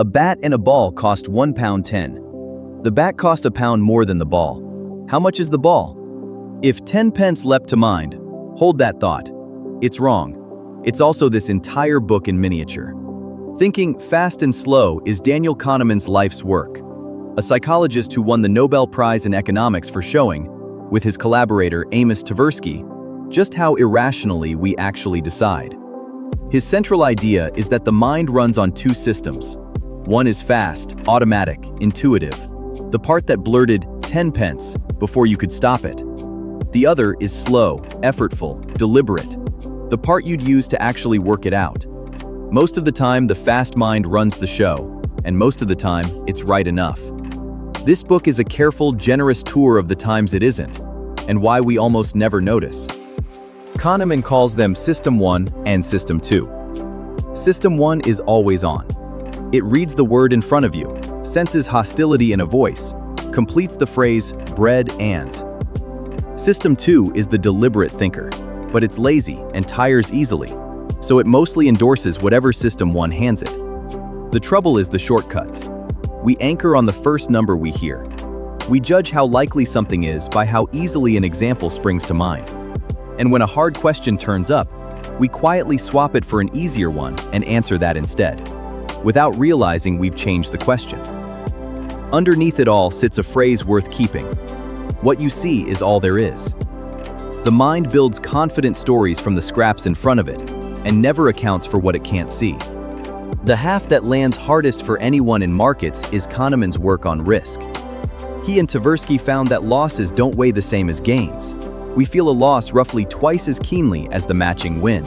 A bat and a ball cost £1.10. The bat cost £1 more than the ball. How much is the ball? If 10 pence leapt to mind, hold that thought. It's wrong. It's also this entire book in miniature. Thinking Fast and Slow is Daniel Kahneman's life's work, a psychologist who won the Nobel Prize in Economics for showing, with his collaborator Amos Tversky, just how irrationally we actually decide. His central idea is that the mind runs on two systems. One is fast, automatic, intuitive, the part that blurted 10 pence before you could stop it. The other is slow, effortful, deliberate, the part you'd use to actually work it out. Most of the time, the fast mind runs the show, and most of the time, it's right enough. This book is a careful, generous tour of the times it isn't, and why we almost never notice. Kahneman calls them System 1 and System 2. System 1 is always on. It reads the word in front of you, senses hostility in a voice, completes the phrase bread and. System 2 is the deliberate thinker, but it's lazy and tires easily, so it mostly endorses whatever System 1 hands it. The trouble is the shortcuts. We anchor on the first number we hear. We judge how likely something is by how easily an example springs to mind. And when a hard question turns up, we quietly swap it for an easier one and answer that instead, without realizing we've changed the question. Underneath it all sits a phrase worth keeping. What you see is all there is. The mind builds confident stories from the scraps in front of it, and never accounts for what it can't see. The half that lands hardest for anyone in markets is Kahneman's work on risk. He and Tversky found that losses don't weigh the same as gains. We feel a loss roughly twice as keenly as the matching win.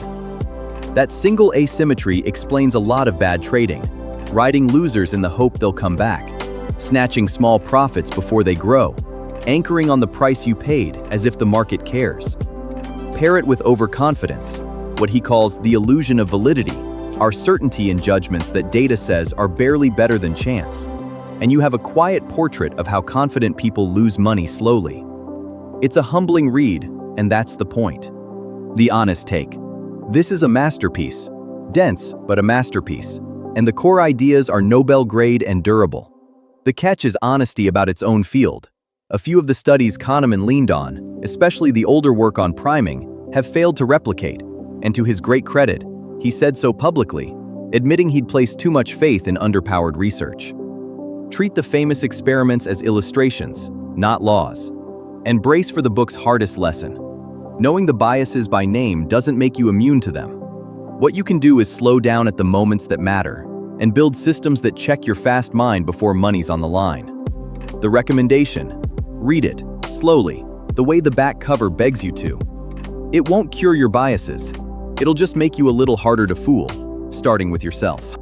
That single asymmetry explains a lot of bad trading, riding losers in the hope they'll come back, snatching small profits before they grow, anchoring on the price you paid as if the market cares. Pair it with overconfidence, what he calls the illusion of validity, our certainty in judgments that data says are barely better than chance, and you have a quiet portrait of how confident people lose money slowly. It's a humbling read, and that's the point. The honest take. This is a masterpiece. Dense, but a masterpiece. And the core ideas are Nobel grade and durable. The catch is honesty about its own field. A few of the studies Kahneman leaned on, especially the older work on priming, have failed to replicate, and to his great credit, he said so publicly, admitting he'd placed too much faith in underpowered research. Treat the famous experiments as illustrations, not laws. And brace for the book's hardest lesson. Knowing the biases by name doesn't make you immune to them. What you can do is slow down at the moments that matter, and build systems that check your fast mind before money's on the line. The recommendation: read it, slowly, the way the back cover begs you to. It won't cure your biases. It'll just make you a little harder to fool, starting with yourself.